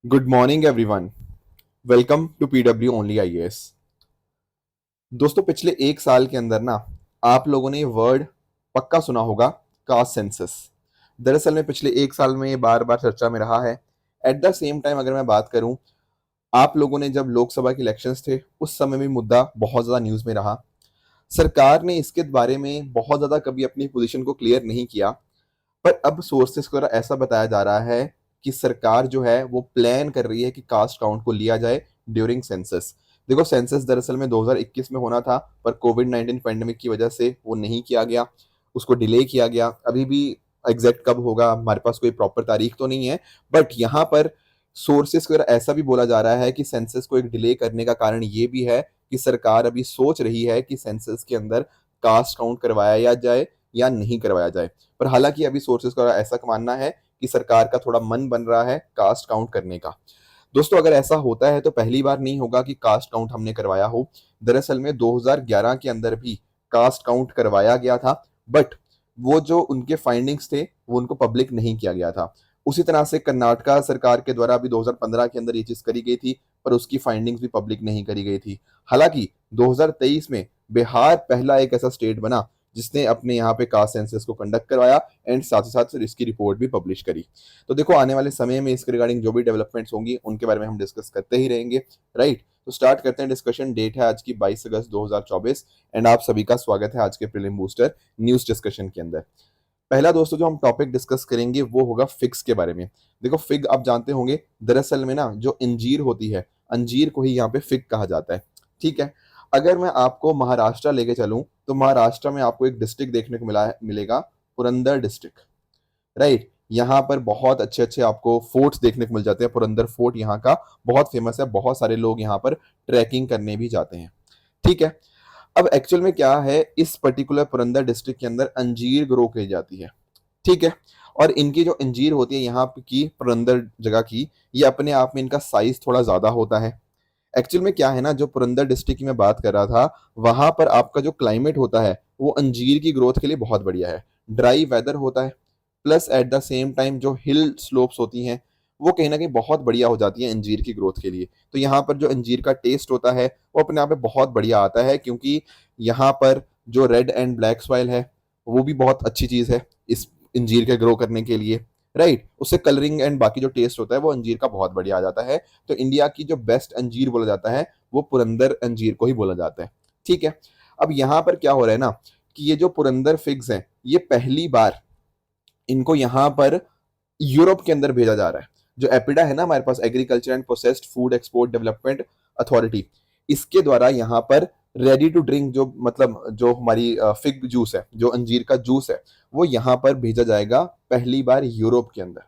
Good morning everyone. Welcome to PW only IAS. दोस्तों, पिछले एक साल के अंदर ना आप लोगों ने ये वर्ड पक्का सुना होगा, कास्ट सेंसस। दरअसल में पिछले एक साल में ये बार बार चर्चा में रहा है। एट द सेम टाइम अगर मैं बात करूं, आप लोगों ने जब लोकसभा के इलेक्शंस थे उस समय भी मुद्दा बहुत ज्यादा न्यूज में रहा। सरकार ने इसके बारे में बहुत ज्यादा कभी अपनी पोजीशन को क्लियर नहीं किया। पर अब सोर्सेस को ऐसा बताया जा रहा है कि सरकार जो है वो प्लान कर रही है कि कास्ट काउंट को लिया जाए ड्यूरिंग सेंसस। देखो, सेंसस दरअसल में 2021 में होना था, पर कोविड 19 पैंडेमिक की वजह से वो नहीं किया गया, उसको डिले किया गया। अभी भी एग्जैक्ट कब होगा हमारे पास कोई प्रॉपर तारीख तो नहीं है। बट यहाँ पर सोर्सेस को ऐसा भी बोला जा रहा है कि सेंसस को एक डिले करने का कारण ये भी है कि सरकार अभी सोच रही है कि सेंसस के अंदर कास्ट काउंट करवाया जाए या नहीं करवाया जाए। पर हालांकि अभी सोर्सेस का ऐसा मानना है कि सरकार का थोड़ा मन बन रहा है कास्ट काउंट करने का। दोस्तों, अगर ऐसा होता है तो पहली बार नहीं होगा कि कास्ट काउंट हमने करवाया हो। दरअसल में 2011 के अंदर भी कास्ट काउंट करवाया गया था, बट वो जो उनके फाइंडिंग्स थे वो उनको पब्लिक नहीं किया गया था। उसी तरह से कर्नाटका सरकार के द्वारा भी 2015 के अंदर ये चीज करी गई थी, पर उसकी फाइंडिंग्स भी पब्लिक नहीं करी गई थी। हालांकि 2023 में बिहार पहला एक ऐसा स्टेट बना जिसने अपने यहाँ पे कास्ट सेंसस को कंडक्ट करवाया एंड साथ ही साथ इसकी रिपोर्ट भी पब्लिश करी। तो देखो, आने वाले समय में इसके रिगार्डिंग जो भी डेवलपमेंट्स होंगी उनके बारे में हम डिस्कस करते ही रहेंगे। राइट, तो स्टार्ट करते हैं डिस्कशन। डेट है आज की 22 अगस्त 2024 एंड आप सभी का स्वागत है आज के प्रीलिम बूस्टर न्यूज डिस्कशन के अंदर। पहला दोस्तों जो हम टॉपिक डिस्कस करेंगे वो होगा फिग्स के बारे में। देखो, फिग आप जानते होंगे, दरअसल में ना जो अंजीर होती है, अंजीर को ही यहाँ पे फिग कहा जाता है। ठीक है। अगर मैं आपको महाराष्ट्र लेके चलूं तो महाराष्ट्र में आपको एक डिस्ट्रिक्ट देखने को मिलेगा, पुरंदर डिस्ट्रिक्ट। राइट, यहाँ पर बहुत अच्छे अच्छे आपको फोर्ट्स देखने को मिल जाते हैं। पुरंदर फोर्ट यहाँ का बहुत फेमस है, बहुत सारे लोग यहाँ पर ट्रैकिंग करने भी जाते हैं। ठीक है। अब एक्चुअल में क्या है, इस पर्टिकुलर पुरंदर डिस्ट्रिक्ट के अंदर अंजीर ग्रो की जाती है। ठीक है। और इनकी जो अंजीर होती है यहाँ की पुरंदर जगह की, ये अपने आप में इनका साइज थोड़ा ज्यादा होता है। एक्चुअल में क्या है ना, जो पुरंदर डिस्ट्रिक्ट की मैं बात कर रहा था, वहां पर आपका जो क्लाइमेट होता है वो अंजीर की ग्रोथ के लिए बहुत बढ़िया है। ड्राई वेदर होता है, plus at the same time जो हिल स्लोप्स होती हैं वो कहीं ना कहीं बहुत बढ़िया हो जाती है अंजीर की ग्रोथ के लिए। तो यहाँ पर जो अंजीर का टेस्ट होता है वो अपने आप में बहुत बढ़िया आता है, क्योंकि यहाँ पर जो रेड एंड ब्लैक सॉइल है वो भी बहुत अच्छी चीज है इस अंजीर के ग्रो करने के लिए। राइट, उससे कलरिंग एंड बाकी जो टेस्ट होता है वो अंजीर का बहुत बढ़िया आ जाता है। तो इंडिया की जो बेस्ट अंजीर बोला जाता है वो पुरंदर अंजीर को ही बोला जाता है। ठीक है। अब यहाँ पर क्या हो रहा है ना, कि ये जो पुरंदर फिग्स हैं ये पहली बार इनको यहाँ पर यूरोप के अंदर भेजा जा रहा है। जो एपिडा है ना हमारे पास, agriculture and processed food export development authority, इसके द्वारा यहाँ पर रेडी टू ड्रिंक जो मतलब जो हमारी फिग जूस है, जो अंजीर का जूस है, वो यहाँ पर भेजा जाएगा पहली बार यूरोप के अंदर।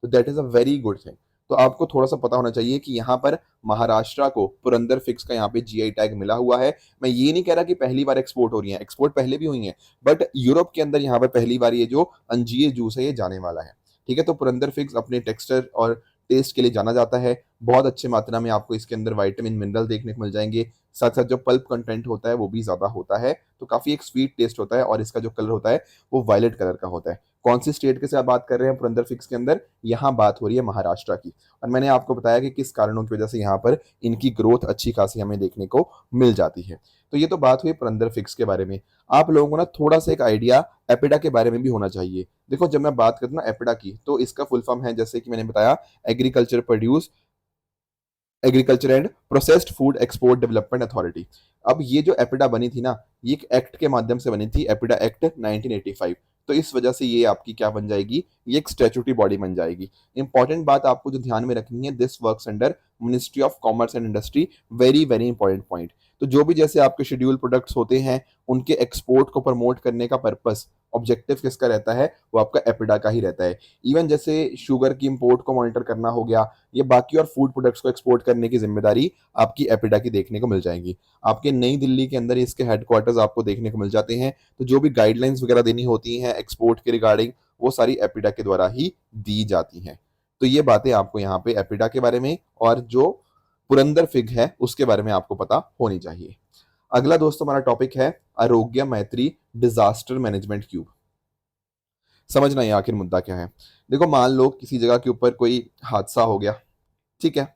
तो that is a very good thing. तो आपको थोड़ा सा पता होना चाहिए कि यहाँ पर महाराष्ट्र को पुरंदर फिग्स का यहाँ पे जीआई टैग मिला हुआ है। मैं ये नहीं कह रहा कि पहली बार एक्सपोर्ट हो रही है, एक्सपोर्ट पहले भी हुई है, बट यूरोप के अंदर यहाँ पर पहली बार ये जो अंजीर जूस है ये जाने वाला है। ठीक है। तो पुरंदर फिग्स अपने टेक्सचर और टेस्ट के लिए जाना जाता है। बहुत अच्छे मात्रा में आपको इसके अंदर विटामिन मिनरल देखने को मिल जाएंगे। साथ साथ जो पल्प कंटेंट होता है वो भी ज्यादा होता है, तो काफी एक स्वीट टेस्ट होता है। और इसका जो कलर होता है वो वायलेट कलर का होता है। कौन सी स्टेट के साथ बात कर रहे हैं पुरंदर फिग्स के अंदर? यहाँ बात हो रही है महाराष्ट्र की। और मैंने आपको बताया कि किस कारणों की वजह से यहाँ पर इनकी ग्रोथ अच्छी खासी हमें देखने को मिल जाती है। तो ये तो बात हुई पुरंदर फिग्स के बारे में। आप लोगों को ना थोड़ा सा एक आइडिया एपिडा के बारे में भी होना चाहिए। देखो, जब मैं बात करता हूँ ना एपिडा की, तो इसका फुल फॉर्म है, जैसे कि मैंने बताया, agriculture produce agriculture and processed food export development authority. अब ये जो एपिडा बनी थी ना, ये एक एक्ट के माध्यम से बनी थी, एपिडा एक्ट 1985। तो इस वजह से ये आपकी क्या बन जाएगी, ये एक स्टैट्यूटरी बॉडी बन जाएगी। इंपॉर्टेंट बात आपको जो ध्यान में रखनी है, this works under ministry of commerce and industry. Very very important point. तो जो भी जैसे आपके शेड्यूल प्रोडक्ट्स होते हैं उनके एक्सपोर्ट को प्रमोट करने का पर्पस, ऑब्जेक्टिव किसका रहता है, वो आपका एपिडा का ही रहता है। इवन जैसे शुगर की इंपोर्ट को मॉनिटर करना हो गया, ये बाकी और फूड प्रोडक्ट्स को एक्सपोर्ट करने की जिम्मेदारी आपकी एपिडा की देखने को मिल जाएगी। आपके नई दिल्ली के अंदर इसके हेडक्वार्टर्स आपको देखने को मिल जाते हैं। तो जो भी गाइडलाइंस वगैरह देनी होती हैं एक्सपोर्ट के रिगार्डिंग, वो सारी एपिडा के द्वारा ही दी जाती हैं। तो ये बातें आपको यहाँ पे एपिडा के बारे में और जो पुरंदर फिग है उसके बारे में आपको पता होनी चाहिए। अगला दोस्तों हमारा टॉपिक है आरोग्य मैत्री डिजास्टर मैनेजमेंट क्यूब। समझना ये आखिर मुद्दा क्या है। देखो, मान लो किसी जगह के ऊपर कोई हादसा हो गया, ठीक है।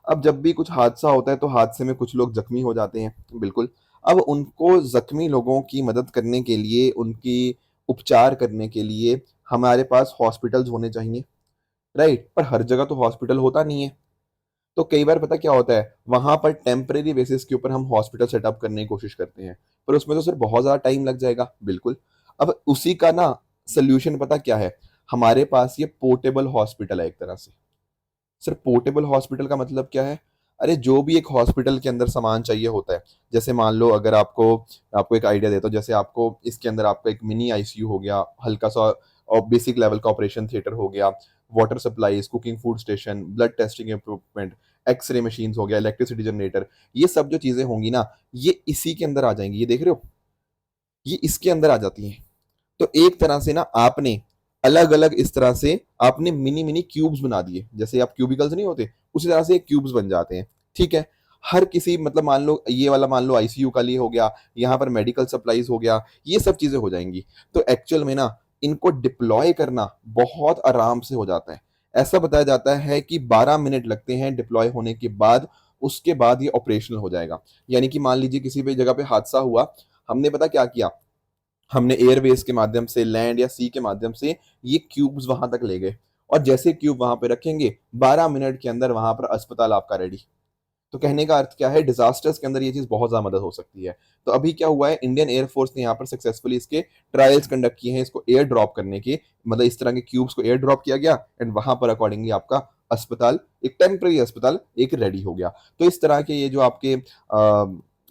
अब जब भी कुछ हादसा होता है तो हादसे में कुछ लोग जख्मी हो जाते हैं, बिल्कुल। अब उनको जख्मी लोगों की मदद करने के लिए, उनकी उपचार करने के लिए हमारे पास हॉस्पिटल्स होने चाहिए, राइट? पर हर जगह तो हॉस्पिटल होता नहीं है। तो कई बार पता क्या होता है, वहां पर टेम्परेरी बेसिस के ऊपर हम हॉस्पिटल सेटअप करने की कोशिश करते हैं, पर उसमें तो सिर्फ बहुत ज्यादा टाइम लग जाएगा, बिल्कुल। अब उसी का ना सोल्यूशन पता क्या है, हमारे पास ये पोर्टेबल हॉस्पिटल है एक तरह से। सिर्फ पोर्टेबल हॉस्पिटल का मतलब क्या है? अरे जो भी एक हॉस्पिटल के अंदर सामान चाहिए होता है, जैसे मान लो अगर आपको आपको एक आइडिया देता हूँ, जैसे आपको इसके अंदर आपका एक मिनी आईसीयू हो गया, हल्का सा और बेसिक लेवल का ऑपरेशन थिएटर हो गया, water supplies, cooking food station, blood testing equipment, x-ray machines हो गया, इलेक्ट्रिसिटी जनरेटर, ये सब जो चीजें होंगी ना, ये इसी के अंदर आ जाएंगी। ये देख रहे हो, ये इसके अंदर आ जाती हैं। तो एक तरह से ना आपने अलग अलग इस तरह से आपने मिनी मिनी क्यूब्स बना दिए, जैसे आप क्यूबिकल्स नहीं होते, उसी तरह से क्यूब्स बन जाते हैं। ठीक है। हर किसी मतलब मान लो ये वाला मान लो आईसीयू का लिए हो गया, यहाँ पर मेडिकल सप्लाईज हो गया, ये सब चीजें हो जाएंगी। तो एक्चुअल में ना इनको डिप्लॉय करना बहुत आराम से हो जाता है। ऐसा बताया जाता है कि 12 मिनट लगते हैं डिप्लॉय होने के बाद, उसके बाद ये ऑपरेशनल हो जाएगा। यानी कि मान लीजिए किसी भी जगह पे हादसा हुआ, हमने पता क्या किया, हमने एयरवेज के माध्यम से, लैंड या सी के माध्यम से ये क्यूब्स वहां तक ले गए, और जैसे क्यूब वहां पे रखेंगे 12 मिनट के अंदर वहां पर अस्पताल आपका रेडी। तो कहने का अर्थ क्या है, डिजास्टर्स के अंदर ये चीज बहुत ज्यादा मदद हो सकती है। तो अभी क्या हुआ है, इंडियन एयरफोर्स ने यहाँ पर सक्सेसफुली इसके ट्रायल्स कंडक्ट किए हैं, इसको एयर ड्रॉप करने के, मतलब इस तरह के क्यूब्स को एयर ड्रॉप किया गया एंड वहां पर अकॉर्डिंगली आपका अस्पताल, एक टेम्पररी अस्पताल एक रेडी हो गया। तो इस तरह के ये जो आपके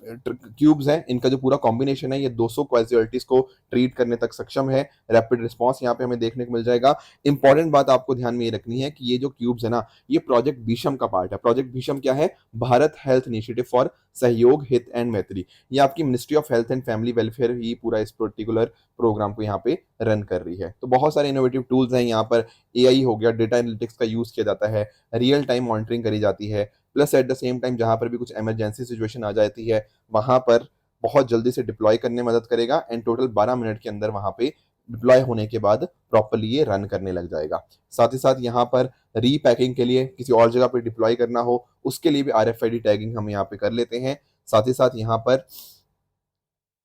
क्यूब्स हैं, इनका जो पूरा कॉम्बिनेशन है, ये 200 कैजुअलिटीज को ट्रीट करने तक सक्षम है। रैपिड रिस्पांस यहाँ पे हमें देखने को मिल जाएगा। इंपॉर्टेंट बात आपको ध्यान में ये रखनी है कि ये जो क्यूब्स है ना, ये प्रोजेक्ट भीषम का पार्ट है। प्रोजेक्ट भीषम क्या है? भारत हेल्थ इनिशिएटिव फॉर सहयोग, हित एंड मैत्री। ये आपकी ministry of health and family welfare ही पूरा इस पर्टिकुलर प्रोग्राम को यहाँ पे रन कर रही है। तो बहुत सारे इनोवेटिव टूल्स हैं यहाँ पर। एआई हो गया, डेटा एनालिटिक्स का यूज किया जाता है, रियल टाइम मॉनिटरिंग करी जाती है, plus at the same time जहां पर भी कुछ इमरजेंसी सिचुएशन आ जाती है, वहां पर बहुत जल्दी से डिप्लॉय करने में मदद करेगा। एंड टोटल 12 मिनट के अंदर वहां पे डिप्लॉय होने के बाद प्रॉपरली ये रन करने लग जाएगा। साथ ही साथ यहाँ पर रीपैकिंग के लिए किसी और जगह पे डिप्लॉय करना हो, उसके लिए भी आरएफआईडी टैगिंग हम यहाँ पे कर लेते हैं। साथ ही साथ यहाँ पर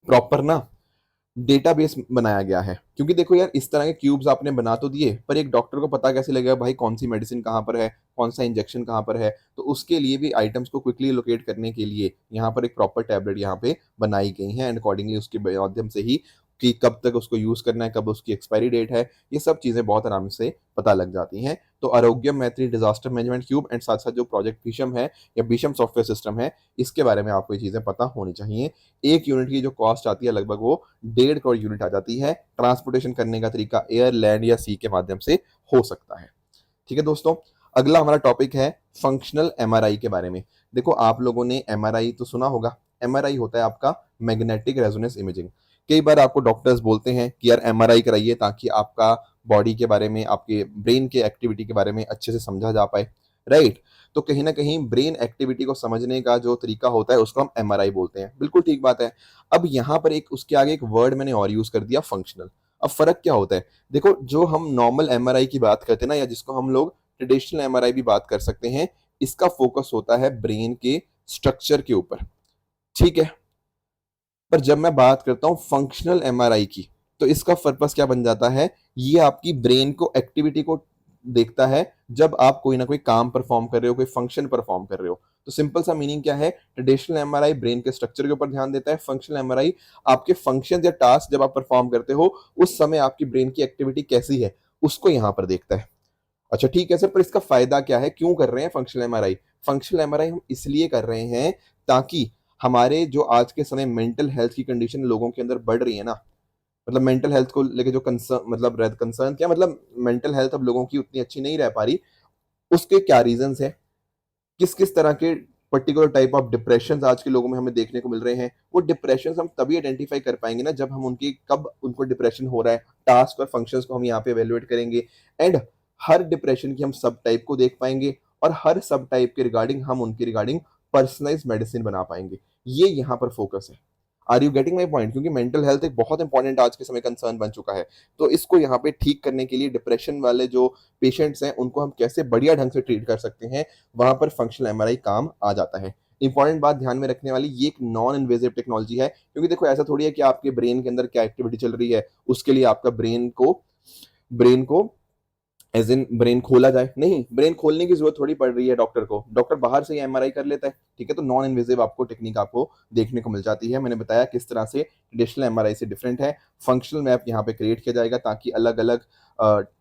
प्रॉपर ना डेटाबेस बनाया गया है, क्योंकि देखो यार, इस तरह के क्यूब्स आपने बना तो दिए, पर एक डॉक्टर को पता कैसे लगेगा भाई कौन सी मेडिसिन कहाँ पर है, कौन सा इंजेक्शन कहाँ पर है? तो उसके लिए भी आइटम्स को क्विकली लोकेट करने के लिए यहाँ पर एक प्रॉपर टैबलेट यहाँ पे बनाई गई है, एंड अकॉर्डिंगली उसके माध्यम से ही कि कब तक उसको यूज करना है, कब उसकी एक्सपायरी डेट है, ये सब चीजें बहुत आराम से पता लग जाती हैं। तो आरोग्य मैत्री डिजास्टर मैनेजमेंट क्यूब एंड साथ साथ जो प्रोजेक्ट भीषम है या भीषम सॉफ्टवेयर सिस्टम है, इसके बारे में आपको ये चीजें पता होनी चाहिए। एक यूनिट की जो कॉस्ट आती है लगभग वो 1.5 करोड़ यूनिट आ जाती है। ट्रांसपोर्टेशन करने का तरीका एयर, लैंड या सी के माध्यम से हो सकता है। ठीक है दोस्तों, अगला हमारा टॉपिक है फंक्शनल एमआरआई के बारे में। देखो आप लोगों ने एमआरआई तो सुना होगा। एमआरआई होता है आपका मैग्नेटिक रेजोनेंस इमेजिंग। कई बार आपको डॉक्टर्स बोलते हैं कि यार एमआरआई कराइए ताकि आपका बॉडी के बारे में, आपके ब्रेन के एक्टिविटी के बारे में अच्छे से समझा जा पाए, राइट? तो कहीं ना कहीं ब्रेन एक्टिविटी को समझने का जो तरीका होता है उसको हम एमआरआई बोलते हैं, बिल्कुल ठीक बात है। अब यहाँ पर एक उसके आगे एक वर्ड मैंने और यूज कर दिया, फंक्शनल। अब फर्क क्या होता है? देखो जो हम नॉर्मल एमआरआई की बात करते हैं ना, या जिसको हम लोग ट्रेडिशनल एमआरआई भी बात कर सकते हैं, इसका फोकस होता है ब्रेन के स्ट्रक्चर के ऊपर, ठीक है। पर जब मैं बात करता हूं फंक्शनल एमआरआई की, तो इसका पर्पस क्या बन जाता है? ये आपकी ब्रेन को एक्टिविटी को देखता है जब आप कोई ना कोई काम परफॉर्म कर रहे हो, कोई फंक्शन परफॉर्म कर रहे हो। तो सिंपल सा मीनिंग क्या है, ट्रेडिशनल एमआरआई ब्रेन के स्ट्रक्चर के ऊपर ध्यान देता है, फंक्शनल एमआरआई आपके फंक्शन या टास्क जब आप परफॉर्म करते हो उस समय आपकी ब्रेन की एक्टिविटी कैसी है उसको यहां पर देखता है। अच्छा ठीक है सर, पर इसका फायदा क्या है, क्यों कर रहे हैं फंक्शनल एमआरआई? फंक्शनल एमआरआई हम इसलिए कर रहे हैं ताकि हमारे जो आज के समय मेंटल हेल्थ की कंडीशन लोगों के अंदर बढ़ रही है ना, मतलब मेंटल हेल्थ को लेके जो कंसर्न, मतलब कंसर्न क्या, मतलब मेंटल हेल्थ अब लोगों की उतनी अच्छी नहीं रह पा रही, उसके क्या रीजंस है, किस किस तरह के पर्टिकुलर टाइप ऑफ डिप्रेशन आज के लोगों में हमें देखने को मिल रहे हैं। वो डिप्रेशन हम तभी आइडेंटिफाई कर पाएंगे ना जब हम उनकी कब उनको डिप्रेशन हो रहा है, टास्क और फंक्शंस को हम यहाँ पे एवेलुएट करेंगे, एंड हर डिप्रेशन की हम सब टाइप को देख पाएंगे, और हर सब टाइप के रिगार्डिंग हम उनकी रिगार्डिंग पर्सनलाइज मेडिसिन बना पाएंगे। ये यहाँ पर फोकस है। Are you getting my point? क्योंकि मेंटल हेल्थ एक बहुत इंपॉर्टेंट आज के समय कंसर्न बन चुका है। तो इसको यहाँ पे ठीक करने के लिए डिप्रेशन वाले जो पेशेंट्स हैं उनको हम कैसे बढ़िया ढंग से ट्रीट कर सकते हैं, वहां पर फंक्शनल एमआरआई काम आ जाता है। इंपॉर्टेंट बात ध्यान में रखने वाली, ये एक नॉन इन्वेजिव टेक्नोलॉजी है, क्योंकि देखो ऐसा थोड़ी है कि आपके ब्रेन के अंदर क्या एक्टिविटी चल रही है उसके लिए आपका ब्रेन को एज इन ब्रेन खोला जाए, नहीं, ब्रेन खोलने की जरूरत थोड़ी पड़ रही है डॉक्टर को, डॉक्टर बाहर से ही एमआरआई कर लेता है, ठीक है। तो नॉन इन्वेजिव आपको टेक्निक आपको देखने को मिल जाती है। मैंने बताया किस तरह से ट्रेडिशनल एमआरआई से डिफरेंट है। फंक्शनल मैप यहाँ पे क्रिएट किया जाएगा ताकि अलग अलग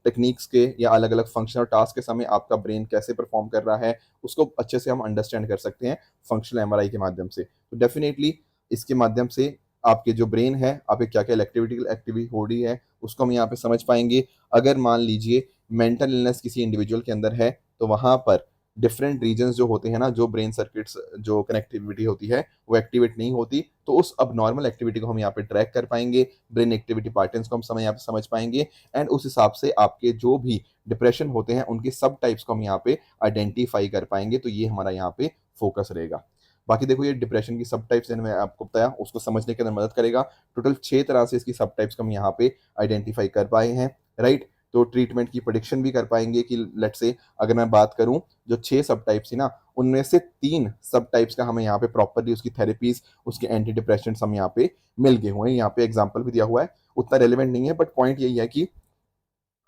टेक्निक्स के या अलग अलग फंक्शनल टास्क के समय आपका ब्रेन कैसे परफॉर्म कर रहा है उसको अच्छे से हम अंडरस्टैंड कर सकते हैं फंक्शनल एमआरआई के माध्यम से। तो डेफिनेटली इसके माध्यम से आपके जो ब्रेन है, आपके क्या क्या एक्टिविटी हो रही है उसको हम यहाँ पे समझ पाएंगे। अगर मान लीजिए मेंटल इलनेस किसी इंडिविजुअल के अंदर है तो वहां पर डिफरेंट रीजन्स जो होते हैं ना, जो ब्रेन सर्किट्स जो कनेक्टिविटी होती है वो एक्टिवेट नहीं होती, तो उस अब नॉर्मल एक्टिविटी को हम यहाँ पे ट्रैक कर पाएंगे, ब्रेन एक्टिविटी पैटर्न्स को हम यहाँ पे समझ पाएंगे, एंड उस हिसाब से आपके जो भी डिप्रेशन होते हैं उनके सब टाइप्स को हम यहाँ पे आइडेंटिफाई कर पाएंगे। तो ये हमारा यहाँ पे फोकस रहेगा। बाकी देखो ये डिप्रेशन की सब टाइप्स मैं आपको बताया, उसको समझने के अंदर मदद करेगा। टोटल 6 तरह से इसकी सब टाइप्स को हम यहाँ पे आइडेंटिफाई कर पाए हैं, राइट। तो ट्रीटमेंट की प्रेडिक्शन भी कर पाएंगे कि लेट्स से अगर मैं बात करूं जो 6 सब टाइप्स थी ना, उनमें से 3 सब टाइप्स का हमें यहाँ पे प्रॉपरली उसकी थेरेपीज, उसके एंटी डिप्रेशेंट्स हम यहाँ पे मिल गए हुए हैं। यहाँ पे एग्जाम्पल भी दिया हुआ है, उतना रेलिवेंट नहीं है, बट पॉइंट यही है कि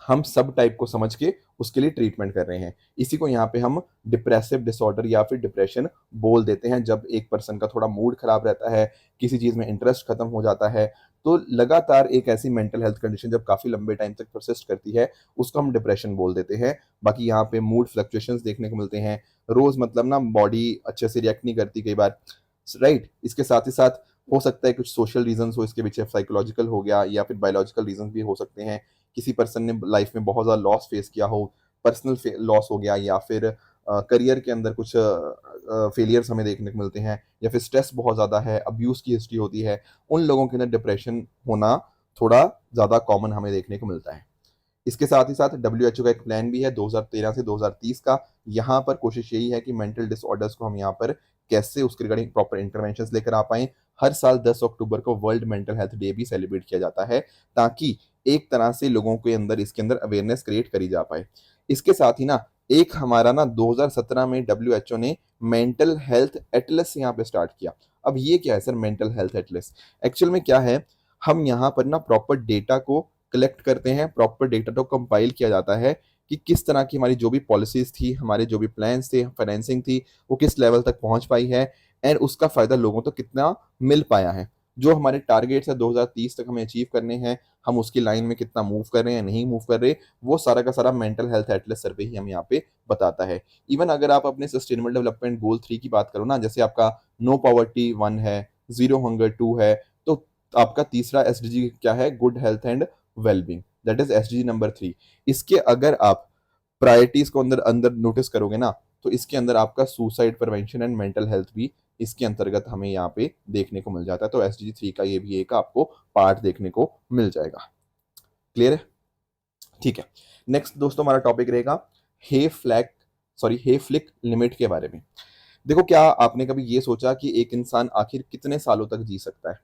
हम सब टाइप को समझ के उसके लिए ट्रीटमेंट कर रहे हैं। इसी को यहाँ पे हम डिप्रेसिव डिसऑर्डर या फिर डिप्रेशन बोल देते हैं। जब एक पर्सन का थोड़ा मूड खराब रहता है, किसी चीज में इंटरेस्ट खत्म हो जाता है, तो लगातार एक ऐसी मेंटल हेल्थ कंडीशन जब काफी लंबे टाइम तक परसिस्ट करती है उसको हम डिप्रेशन बोल देते हैं। बाकी यहाँ पे मूड फ्लक्चुएशंस देखने को मिलते हैं रोज, मतलब ना बॉडी अच्छे से रिएक्ट नहीं करती कई बार, राइट। इसके साथ ही साथ हो सकता है कुछ सोशल रीजंस हो इसके पीछे, साइकोलॉजिकल हो गया या फिर बायोलॉजिकल रीजंस भी हो सकते हैं। किसी पर्सन ने लाइफ में बहुत ज़्यादा लॉस फेस किया हो, पर्सनल लॉस हो गया, या फिर करियर के अंदर कुछ फेलियर्स हमें देखने को मिलते हैं, या फिर स्ट्रेस बहुत ज़्यादा है, अब्यूज़ की हिस्ट्री होती है, उन लोगों के अंदर डिप्रेशन होना थोड़ा ज़्यादा कॉमन हमें देखने को मिलता है। इसके साथ ही साथ WHO का एक प्लान भी है 2013 से 2030 का। यहाँ पर कोशिश यही है कि मेंटल डिसऑर्डर्स को हम यहाँ पर कैसे उसके रिगार्डिंग प्रॉपर इंटरवेंशंस लेकर आ पाए। हर साल 10 अक्टूबर को वर्ल्ड मेंटल हेल्थ डे भी सेलिब्रेट किया जाता है ताकि एक तरह से लोगों के अंदर इसके अंदर अवेयरनेस क्रिएट करी जा पाए। इसके साथ ही ना एक हमारा ना 2017 में WHO ने मेंटल हेल्थ एटलस यहाँ पे स्टार्ट किया। अब ये क्या है sir mental health Atlas? Actual में क्या है, हम यहाँ पर ना प्रॉपर डेटा को कलेक्ट करते हैं, प्रॉपर डेटा को कंपाइल किया जाता है कि किस तरह की हमारी जो भी पॉलिसीज थी, हमारे जो भी प्लान्स थे, फाइनेंसिंग थी, वो किस लेवल तक पहुंच पाई है, एंड उसका फायदा लोगों तक कितना मिल पाया है। जो हमारे टारगेट्स है 2030 तक हमें अचीव करने हैं, हम उसकी लाइन में कितना मूव कर रहे हैं, नहीं मूव कर रहे, वो सारा का सारा मेंटल हेल्थ एटलस सर्वे ही हम यहाँ पे बताता है। इवन अगर आप अपने सस्टेनेबल डेवलपमेंट गोल 3 की बात करो ना, जैसे आपका नो पॉवर्टी 1 है, जीरो हंगर 2 है, तो आपका तीसरा एसडीजी क्या है, good health and wellbeing, that is SDG number 3। इसके अगर आप प्रायोरिटीज को अंदर अंदर नोटिस करोगे ना, तो इसके अंदर आपका suicide prevention and mental health भी इसके अंतर्गत हमें यहाँ पे देखने को मिल जाता है। तो एसडीजी 3 का ये भी एक आपको पार्ट देखने को मिल जाएगा। क्लियर है? ठीक है। नेक्स्ट दोस्तों हमारा टॉपिक रहेगा हे फ्लिक लिमिट के बारे में। देखो क्या आपने कभी ये सोचा कि एक इंसान आखिर कितने सालों तक जी सकता है?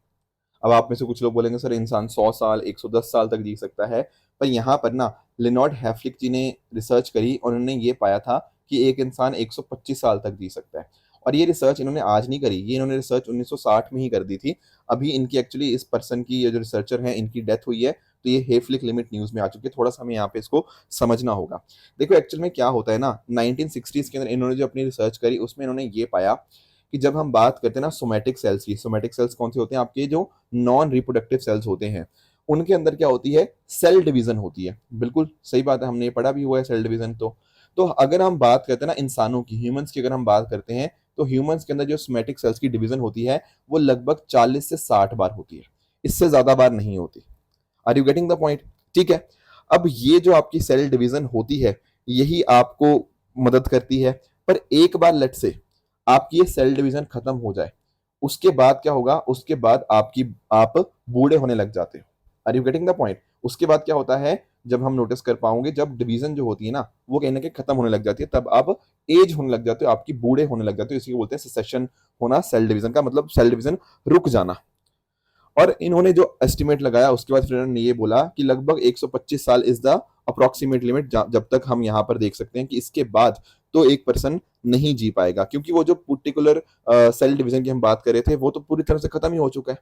अब आप में से कुछ लोग बोलेंगे सर इंसान 100 साल 110 साल तक जी सकता है, पर यहाँ पर ना लिनॉर्ड हैफ्लिक जी ने रिसर्च करी और उन्होंने ये पाया था कि एक इंसान 125 साल तक जी सकता है। और ये रिसर्च इन्होंने आज नहीं करी, ये इन्होंने रिसर्च 1960 में ही कर दी थी। अभी इनकी एक्चुअली इस पर्सन की, ये जो रिसर्चर है, इनकी डेथ हुई है, तो ये हेफ्लिक लिमिट न्यूज में आ चुकी है। थोड़ा सा हमें यहाँ पे इसको समझना होगा। देखो एक्चुअल में क्या होता है ना, 1960s के अंदर इन्होंने जो अपनी रिसर्च करी उसमें इन्होंने ये पाया कि जब हम बात करते हैं ना सोमैटिक सेल्स की, सोमैटिक सेल्स कौन से होते हैं, आपके जो नॉन रिप्रोडक्टिव सेल्स होते हैं, उनके अंदर क्या होती है, सेल डिवीजन होती है। बिल्कुल सही बात है, हमने ये पढ़ा भी हुआ है सेल डिवीजन। तो अगर हम बात करते हैं ना इंसानों की, ह्यूमंस की अगर हम बात करते हैं, तो ह्यूमंस के अंदर जो सोमैटिक सेल्स की डिवीजन होती है वो लगभग 40 से 60 बार होती है, इससे ज्यादा बार नहीं होती। Are you getting the point? ठीक है। अब ये जो आपकी सेल डिवीजन होती है यही आपको मदद करती है, पर एक बार लेट से आपकी ये सेल डिवीजन खत्म हो जाए, उसके बाद क्या होगा, उसके बाद आप बूढ़े होने लग जाते हो। Are you getting the point? उसके बाद क्या होता है, जब हम नोटिस कर पाओगे, जब डिवीजन जो होती है ना वो कहीं ना कहीं खत्म होने लग जाती है, तब आप एज होने लग जाते हो, आपकी बूढ़े होने लग जाते हो। इसी को बोलते हैं सेसेशन होना, सेल डिवीजन का मतलब सेल डिवीजन रुक जाना। और इन्होंने जो एस्टिमेट लगाया उसके बाद फिर इन्होंने ये बोला कि लगभग 125 साल इज द अप्रोक्सीमेट लिमिट, जब तक हम यहाँ पर देख सकते हैं कि इसके बाद तो एक पर्सन नहीं जी पाएगा, क्योंकि वो जो पर्टिकुलर सेल डिवीजन की हम बात कर रहे थे वो तो पूरी तरह से खत्म ही हो चुका है।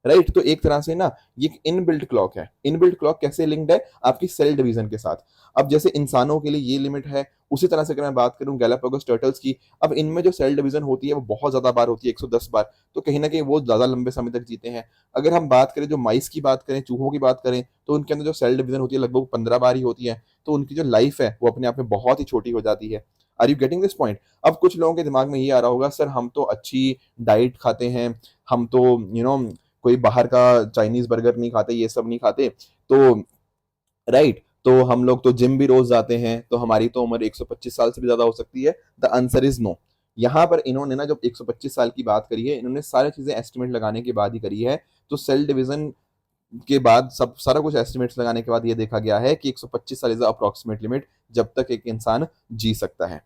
राइट, तो एक तरह से ना ये इनबिल्ट क्लॉक है। इनबिल्ट क्लॉक कैसे लिंक्ड है आपकी सेल डिवीजन के साथ। अब जैसे इंसानों के लिए ये लिमिट है, उसी तरह से अगर मैं बात करूं गैलापागोस टर्टल्स की, अब इनमें जो सेल डिवीजन होती है वो बहुत ज्यादा बार होती है, 110 बार, तो कहीं ना कहीं वो ज्यादा लंबे समय तक जीते हैं। अगर हम बात करें जो माइस की बात करें, चूहों की बात करें, तो उनके अंदर जो सेल डिवीजन होती है लगभग 15 बार ही होती है, तो उनकी जो लाइफ है वो अपने आप में बहुत ही छोटी हो जाती है। Are you getting this point? अब कुछ लोगों के दिमाग में ये आ रहा होगा, सर हम तो अच्छी डाइट खाते हैं, हम तो कोई बाहर का चाइनीज बर्गर नहीं खाते, ये सब नहीं खाते, तो राइट, तो हम लोग तो जिम भी रोज जाते हैं, तो हमारी तो उम्र 125 साल से भी ज्यादा हो सकती है। The answer is no. यहाँ पर इन्होंने ना जब 125 साल की बात करी है, इन्होंने सारी चीजें एस्टिमेट लगाने के बाद ही करी है। तो सेल डिवीजन के बाद सब सारा कुछ एस्टिमेट्स लगाने के बाद ये देखा गया है कि 125 साल इज अप्रोक्सीमेट लिमिट जब तक एक इंसान जी सकता है।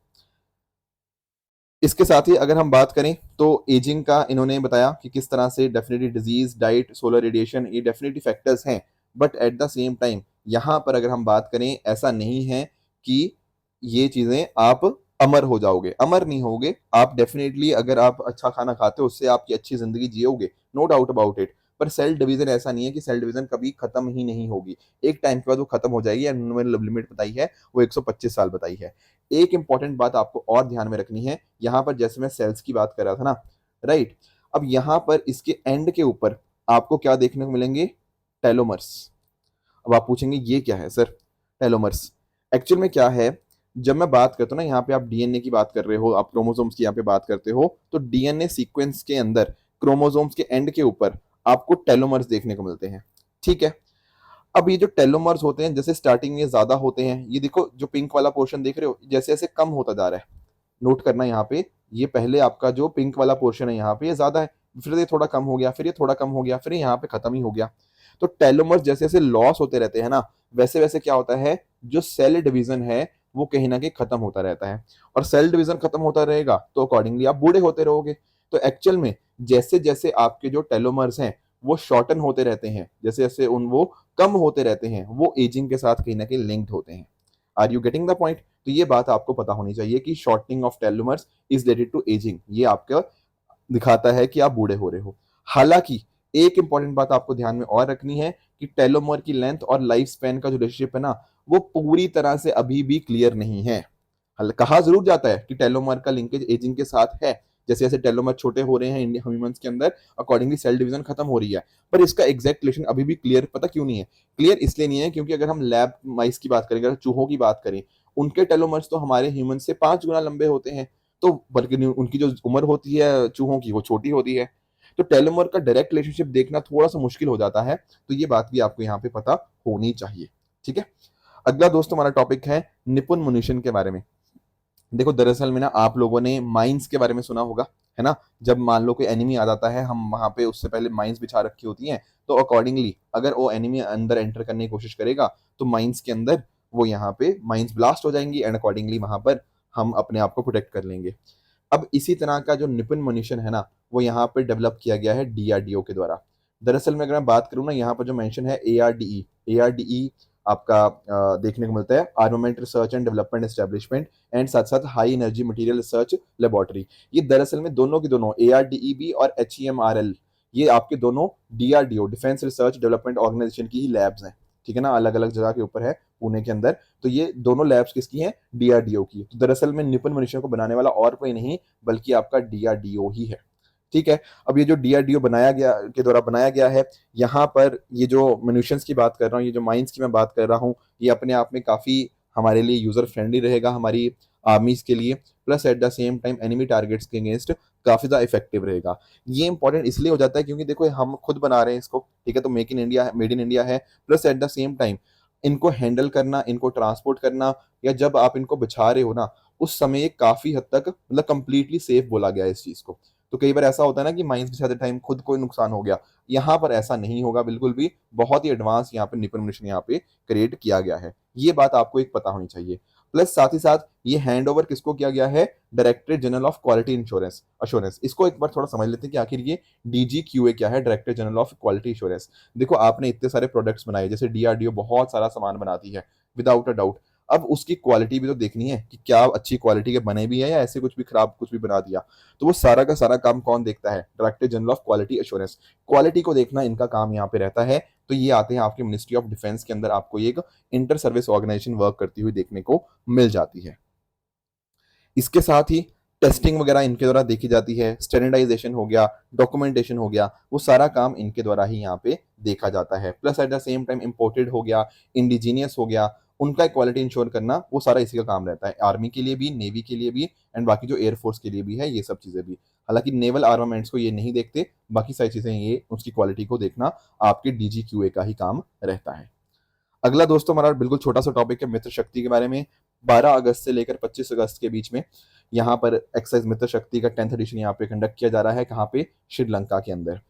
इसके साथ ही अगर हम बात करें तो एजिंग का इन्होंने बताया कि किस तरह से definitely disease, diet, solar radiation ये डेफिनेटली फैक्टर्स हैं, but at the same time यहाँ पर अगर हम बात करें ऐसा नहीं है कि ये चीजें आप अमर हो जाओगे, अमर नहीं होगे आप। डेफिनेटली अगर आप अच्छा खाना खाते हो उससे आपकी अच्छी जिंदगी जियोगे, नो डाउट अबाउट इट। पर सेल डिवीजन ऐसा नहीं है कि सेल डिवीजन कभी खत्म ही नहीं होगी, एक टाइम के बाद वो खत्म हो जाएगी। एंड उन्होंने लिमिट बताई है वो 125 साल बताई है। एक इंपॉर्टेंट बात आपको और ध्यान में रखनी है, यहां पर जैसे मैं सेल्स की बात कर रहा था ना, राइट, अब यहां पर इसके एंड के ऊपर आपको क्या देखने को मिलेंगे? टेलोमर्स। अब आप पूछेंगे ये क्या है सर टेलोमर्स? एक्चुअल में क्या है, जब मैं बात करता हूँ ना, यहाँ पे आप डीएनए की बात कर रहे हो, आप क्रोमोसोम्स की यहाँ पे बात करते हो, तो डीएनए सीक्वेंस के अंदर क्रोमोसोम्स के एंड के ऊपर आपको टेलोमर्स देखने को मिलते हैं। ठीक है, अब ये जो टेलोमर्स होते हैं जैसे स्टार्टिंग में ज्यादा होते हैं, ये देखो जो पिंक वाला पोर्शन देख रहे हो जैसे जैसे कम होता जा रहा है, नोट करना यहाँ पे, ये पहले आपका जो पिंक वाला पोर्शन है यहाँ पे ये ज्यादा है, फिर ये थोड़ा कम हो गया, फिर ये थोड़ा कम हो गया, फिर यहाँ पे खत्म ही हो गया। तो टेलोमर्स जैसे जैसे लॉस होते रहते हैं ना, वैसे वैसे क्या होता है, जो सेल डिवीजन है वो कहीं ना कहीं खत्म होता रहता है। और सेल डिवीजन खत्म होता रहेगा तो अकॉर्डिंगली आप बूढ़े होते रहोगे। तो एक्चुअल में जैसे जैसे आपके जो टेलोमर्स हैं वो शॉर्टन होते रहते हैं, जैसे जैसे उन वो कम होते रहते हैं, वो एजिंग के साथ कहीं ना कहीं लिंक्ड होते हैं। Are you getting the point? तो ये बात आपको पता होनी चाहिए कि shortening of telomeres is related to ageing, ये आपका दिखाता है कि आप बूढ़े हो रहे हो। हालांकि एक इंपॉर्टेंट बात आपको ध्यान में और रखनी है कि टेलोमर की लेंथ और लाइफ स्पैन का जो रिलेशनशिप है ना, वो पूरी तरह से अभी भी क्लियर नहीं है। कहा जरूर जाता है कि टेलोमर का लिंकेज एजिंग के साथ है, जैसे जैसे टेलोमर छोटे हो रहे हैं ह्यूमंस के अंदर, अकॉर्डिंगली सेल डिवीजन खत्म हो रही है। पर इसका एग्जैक्ट रिलेशन अभी भी क्लियर पता क्यों नहीं है? क्लियर इसलिए नहीं है क्योंकि अगर हम लैब माइस की बात करें, अगर चूहों की बात करें, उनके टेलोमर्स तो हमारे ह्यूमन से 5 गुना लंबे होते हैं, तो बल्कि उनकी जो उम्र होती है चूहों की वो छोटी होती है। तो टेलोमर का डायरेक्ट रिलेशनशिप देखना थोड़ा सा मुश्किल हो जाता है, तो ये बात भी आपको यहाँ पे पता होनी चाहिए। ठीक है, अगला दोस्तों हमारा टॉपिक है निपुण मनुष्य के बारे में। देखो दरअसल में ना आप लोगों ने माइंस के बारे में सुना होगा, है ना? जब मान लो कोई एनिमी आ जाता है, हम वहां पे उससे पहले माइंस बिछा रखी होती हैं, तो अकॉर्डिंगली अगर वो एनिमी अंदर एंटर करने की कोशिश करेगा तो माइंस के अंदर वो यहाँ पे माइंस ब्लास्ट हो जाएंगी, एंड अकॉर्डिंगली वहां पर हम अपने आप को प्रोटेक्ट कर लेंगे। अब इसी तरह का जो निपुण मनुष्य है ना, वो यहाँ पे डेवलप किया गया है डीआरडीओ के द्वारा। दरअसल में अगर मैं बात करूँ ना, यहाँ पर जो मेंशन है एआरडीई, एआरडीई आपका देखने को मिलता है armament research and development establishment, and साथ साथ high energy material research laboratory. ये दरअसल में दोनों की दोनों एआरडीईबी और एचईएमआरएल, ये आपके दोनों DRDO defence research development organisation की ही लैब्स हैं। ठीक है ना, अलग अलग जगह के ऊपर है पुणे के अंदर। तो ये दोनों लैब्स किसकी हैं? डीआरडीओ की। तो दरअसल में निपुण मनुष्य को बनाने वाला और कोई नहीं बल्कि आपका डीआरडीओ ही है। ठीक है, अब ये जो डीआरडीओ बनाया गया के द्वारा बनाया गया है, यहाँ पर ये जो मनुष्यंस की बात कर रहा हूँ, ये जो माइंस की मैं बात कर रहा हूँ, ये अपने आप में काफी हमारे लिए यूजर फ्रेंडली रहेगा हमारी आर्मीज के लिए, plus at the same time enemy targets के अगेंस्ट काफी ज्यादा इफेक्टिव रहेगा। ये इंपॉर्टेंट इसलिए हो जाता है क्योंकि देखो हम खुद बना रहे हैं इसको, ठीक है, तो make in India, made in India है, plus at the same time इनको हैंडल करना, इनको ट्रांसपोर्ट करना, या जब आप इनको बिछा रहे हो ना, उस समय ये काफी हद तक मतलब कंप्लीटली सेफ बोला गया है इस चीज को। तो कई बार ऐसा होता है ना कि माइंस बिछाते टाइम खुद कोई नुकसान हो गया, यहाँ पर ऐसा नहीं होगा बिल्कुल भी। बहुत ही एडवांस यहाँ पे निपुण मनुष्य यहाँ पे क्रिएट किया गया है, ये बात आपको एक पता होनी चाहिए। प्लस साथ ही साथ ये हैंड ओवर किसको किया गया है, directorate general of quality insurance assurance. इसको एक बार थोड़ा समझ लेते हैं कि आखिर ये डीजीक्यूए क्या है, directorate general of quality insurance. देखो आपने इतने सारे प्रोडक्ट्स बनाए, जैसे डीआरडीओ बहुत सारा सामान बनाती है विदाउट अ डाउट, अब उसकी क्वालिटी भी तो देखनी है कि क्या अच्छी क्वालिटी के बने भी है या ऐसे कुछ भी खराब कुछ भी बना दिया। तो वो सारा का सारा काम कौन देखता है, director general of quality assurance. Quality को देखना इनका काम यहाँ पे रहता है। तो ये आते हैं आपके मिनिस्ट्री ऑफ डिफेंस के अंदर, आपको ये एक इंटर सर्विस ऑर्गेनाइजेशन वर्क करती हुई देखने को मिल जाती है। इसके साथ ही टेस्टिंग वगैरह इनके द्वारा देखी जाती है, स्टैंडर्डाइजेशन हो गया, डॉक्यूमेंटेशन हो गया, वो सारा काम इनके द्वारा ही यहाँ पे देखा जाता है। Plus at the same time imported हो गया, इंडिजीनियस हो गया, उनका क्वालिटी इंश्योर करना, वो सारा इसी का काम रहता है, आर्मी के लिए भी, नेवी के लिए भी, एंड बाकी जो एयरफोर्स के लिए भी है, ये सब चीजें भी। हालांकि नेवल आर्मामेंट्स को ये नहीं देखते, बाकी सारी चीजें ये उसकी क्वालिटी को देखना आपके डीजीक्यूए का ही काम रहता है। अगला दोस्तों हमारा बिल्कुल छोटा सा टॉपिक है मित्र शक्ति के बारे में। 12 अगस्त से लेकर 25 अगस्त के बीच में यहाँ पर एक्सरसाइज मित्र शक्ति का 10th एडिशन यहाँ पे कंडक्ट किया जा रहा है। कहाँ पे, श्रीलंका के अंदर।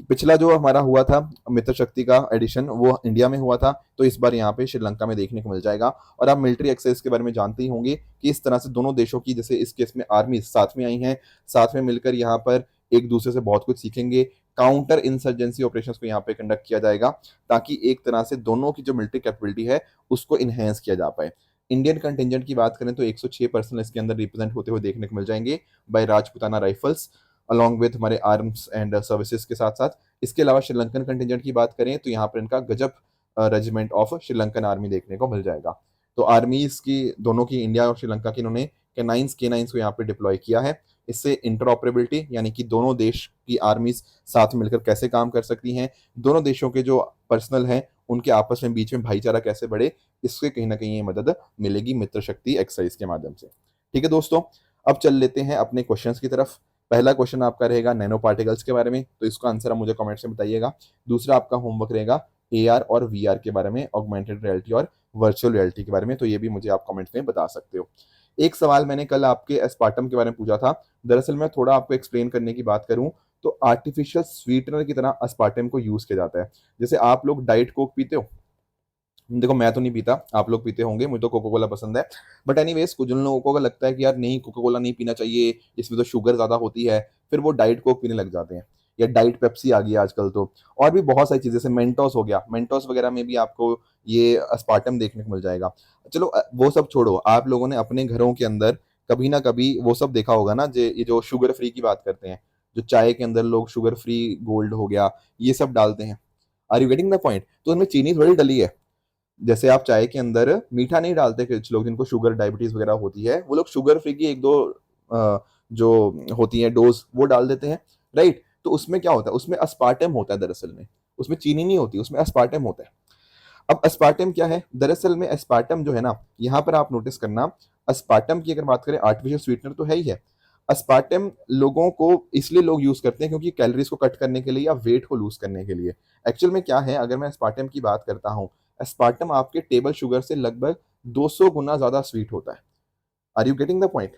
पिछला जो हमारा हुआ था मित्र शक्ति का एडिशन, वो इंडिया में हुआ था, तो इस बार यहाँ पे श्रीलंका में देखने को मिल जाएगा। और आप मिलिट्री एक्सरसाइज के बारे में जानते ही होंगे कि इस तरह से दोनों देशों की, जैसे इस केस में आर्मी साथ में आई हैं, साथ में मिलकर यहाँ पर एक दूसरे से बहुत कुछ सीखेंगे। काउंटर इंसर्जेंसी ऑपरेशंस को यहाँ पे कंडक्ट किया जाएगा, ताकि एक तरह से दोनों की जो मिलिट्री कैपेबिलिटी है उसको इनहेंस किया जा पाए। इंडियन कंटिजेंट की बात करें तो 106 पर्सन इसके अंदर रिप्रेजेंट होते हुए देखने को मिल जाएंगे by Rajputana Rifles, along with हमारे आर्म्स एंड सर्विसेज के साथ साथ। इसके अलावा श्रीलंकन कंटिजेंट की बात करें तो यहाँ पर इनका गजब रेजिमेंट ऑफ श्रीलंकन आर्मी देखने को मिल जाएगा। तो आर्मीज की दोनों की, इंडिया और श्रीलंका की, इन्होंने के नाइन्स को यहाँ पे डिप्लॉय किया है। इससे इंटरऑपरेबिलिटी, यानी कि दोनों देश की आर्मीज साथ मिलकर कैसे काम कर सकती हैं, दोनों देशों के जो पर्सनल हैं उनके आपस में बीच में भाईचारा कैसे बढ़े, इससे कहीं ना कहीं ये मदद मिलेगी मित्र शक्ति एक्सरसाइज के माध्यम से। ठीक है दोस्तों, अब चल लेते हैं अपने क्वेश्चंस की तरफ। पहला क्वेश्चन आपका रहेगा नैनो पार्टिकल्स के बारे में, तो इसका आंसर आप मुझे कमेंट्स में बताइएगा। दूसरा आपका होमवर्क रहेगा एआर और वीआर के बारे में, ऑगमेंटेड रियलिटी और वर्चुअल रियलिटी के बारे में, तो ये भी मुझे आप कमेंट्स में बता सकते हो। एक सवाल मैंने कल आपके एस्पार्टम के बारे में पूछा था, दरअसल मैं थोड़ा आपको एक्सप्लेन करने की बात करूं तो आर्टिफिशियल स्वीटनर की तरह एस्पार्टम को यूज किया जाता है। जैसे आप लोग डाइट कोक पीते हो, देखो मैं तो नहीं पीता, आप लोग पीते होंगे, मुझे तो कोका कोला पसंद है। बट एनीवेज कुछ उन लोगों को लगता है कि यार नहीं, कोका कोला नहीं पीना चाहिए, इसमें तो शुगर ज्यादा होती है, फिर वो डाइट कोक पीने लग जाते हैं, या डाइट पेप्सी आ गई आजकल तो। और भी बहुत सारी चीजें, जैसे मेंटोस हो गया, मेंटोस वगैरह में भी आपको ये अस्पार्टम देखने को मिल जाएगा। चलो वो सब छोड़ो, आप लोगों ने अपने घरों के अंदर कभी ना कभी वो सब देखा होगा ना, ये जो शुगर फ्री की बात करते हैं, जो चाय के अंदर लोग शुगर फ्री गोल्ड हो गया ये सब डालते हैं। Are you getting the point? तो उनमें चीनी थोड़ी डली है। जैसे आप चाय के अंदर मीठा नहीं डालते, कुछ लोग जिनको शुगर डायबिटीज वगैरह होती है, वो लोग शुगर फ्री की एक दो जो होती है डोज वो डाल देते हैं, राइट? तो उसमें क्या होता है, उसमें अस्पार्टम होता है दरअसल में, उसमें चीनी नहीं होती, उसमें अस्पार्टम होता है। अब अस्पार्टम क्या है, दरअसल में अस्पार्टम जो है ना, यहाँ पर आप नोटिस करना, अस्पार्टम की अगर बात करें, आर्टिफिशियल स्वीटनर तो है ही है। अस्पार्टम लोगों को इसलिए लोग यूज करते हैं क्योंकि कैलोरीज को कट करने के लिए या वेट को लूज करने के लिए। एक्चुअल में क्या है, अगर मैं अस्पार्टम की बात करता हूँ, अस्पार्टम आपके टेबल शुगर से लगभग 200 गुना ज्यादा स्वीट होता है। Are you getting the point?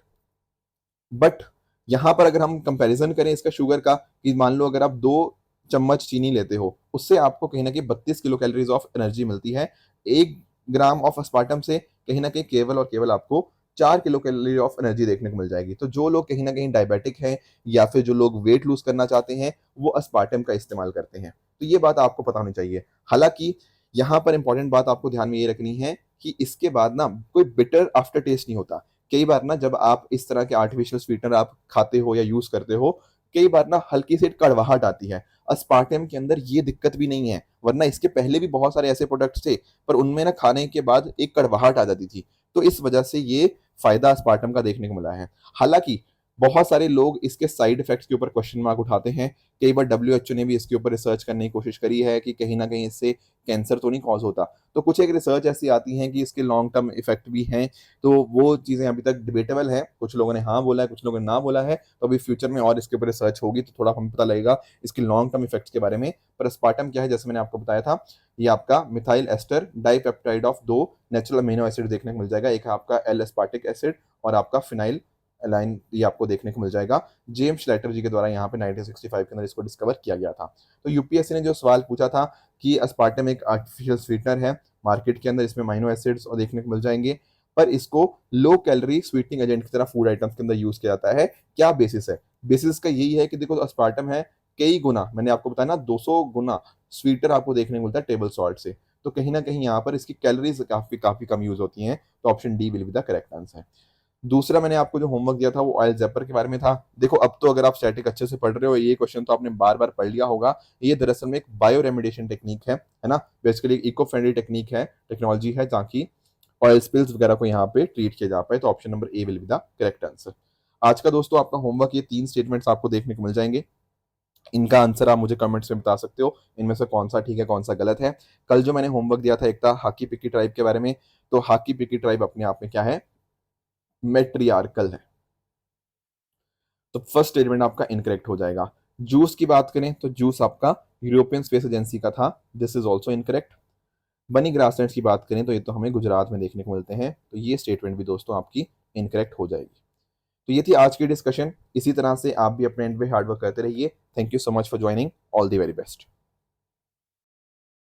But यहां पर अगर हम कंपैरिजन करें इसका शुगर का, कि मान लो अगर आप 2 चम्मच चीनी लेते हो, उससे आपको कहीं ना कहीं 32 किलो कैलोरीज ऑफ एनर्जी मिलती है। 1 ग्राम ऑफ अस्पार्टम से कहीं ना कहीं केवल और केवल आपको 4 किलो कैलोरी ऑफ एनर्जी देखने को मिल जाएगी। तो जो लोग कहीं ना कहीं डायबिटिक हैं या फिर जो लोग वेट लूज करना चाहते हैं, वो अस्पार्टम का इस्तेमाल करते हैं। तो ये बात आपको पता होनी चाहिए। हालांकि यहाँ पर इंपॉर्टेंट बात आपको ध्यान में ये रखनी है कि इसके बाद ना कोई बिटर आफ्टर टेस्ट नहीं होता। कई बार ना जब आप इस तरह के आर्टिफिशियल स्वीटनर आप खाते हो या यूज करते हो, कई बार ना हल्की सी कड़वाहट आती है। अस्पार्टम के अंदर ये दिक्कत भी नहीं है, वरना इसके पहले भी बहुत सारे ऐसे प्रोडक्ट्स थे, पर उनमें ना खाने के बाद एक कड़वाहट आ जाती थी। तो इस वजह से ये फायदा अस्पार्टम का देखने को मिला है। हालांकि बहुत सारे लोग इसके साइड इफेक्ट्स के ऊपर क्वेश्चन मार्क उठाते हैं। कई बार WHO ने भी इसके ऊपर रिसर्च करने की कोशिश करी है कि कहीं ना कहीं इससे कैंसर तो नहीं कॉज होता। तो कुछ एक रिसर्च ऐसी आती हैं कि इसके लॉन्ग टर्म इफेक्ट भी हैं, तो वो चीज़ें अभी तक डिबेटेबल है। कुछ लोगों ने हाँ बोला है, कुछ लोगों ने ना बोला है, तो अभी फ्यूचर में और इसके ऊपर रिसर्च होगी तो थोड़ा हमें पता लगेगा इसके लॉन्ग टर्म इफेक्ट्स के बारे में। पर अस्पार्टम क्या है, जैसे मैंने आपको बताया था, ये आपका methyl ester dipeptide of 2 natural amino acid देखने को मिल जाएगा। एक है आपका एल एस्पार्टिक एसिड और आपका फिनाइल एलाइन, ये आपको देखने को मिल जाएगा। जेम्स श्लैटर जी के द्वारा यहाँ पे 1965 के अंदर इसको डिस्कवर किया गया था। तो यूपीएससी ने जो सवाल पूछा था कि अस्पार्टम एक आर्टिफिशियल स्वीटनर है, मार्केट के अंदर इसमें अमीनो एसिड्स और देखने को मिल जाएंगे, पर इसको लो कैलोरी स्वीटनिंग एजेंट की तरह फूड आइटम्स के अंदर यूज किया जाता है। क्या बेसिस है? बेसिस का यही है कि देखो अस्पार्टम है कई गुना, मैंने आपको बताया ना 200 गुना स्वीटर आपको देखने को मिलता है टेबल सॉल्ट से, तो कहीं ना कहीं यहाँ पर इसकी कैलोरीज काफी काफी कम यूज होती हैं, तो option D will be the correct answer. दूसरा मैंने आपको जो होमवर्क दिया था वो ऑयल जैपर के बारे में था। देखो अब तो अगर आप स्टैटिक अच्छे से पढ़ रहे हो, ये क्वेश्चन तो आपने बार बार पढ़ लिया होगा। ये दरअसल में एक बायो रेमिडिएशन टेक्निक है ना, बेसिकली इको फ्रेंडली टेक्निक है, टेक्नोलॉजी है, ताकि ऑयल स्पिल्स वगैरह को यहाँ पे ट्रीट किया जा पाए, तो option number A will be the correct answer. आज का दोस्तों आपका होमवर्क, ये 3 स्टेटमेंट्स आपको देखने को मिल जाएंगे। इनका आंसर आप मुझे कमेंट्स में बता सकते हो, इनमें से कौन सा ठीक है कौन सा गलत है। कल जो मैंने होमवर्क दिया था एक था हाकी पिकी ट्राइब के बारे में, तो हाकी पिकी ट्राइब अपने आप में क्या है? मेट्रियार्कल है, तो फर्स्ट स्टेटमेंट आपका इनकरेक्ट हो जाएगा। जूस की बात करें तो जूस आपका यूरोपियन स्पेस एजेंसी का था, दिस इज ऑल्सो इनकरेक्ट। बनी ग्रासलैंड्स की बात करें तो ये तो हमें गुजरात में देखने को मिलते हैं, तो ये स्टेटमेंट भी दोस्तों आपकी इनकरेक्ट हो जाएगी। तो ये थी आज की डिस्कशन। इसी तरह से आप भी अपने एंड पे हार्डवर्क करते रहिए। Thank you so much for joining, all the very best.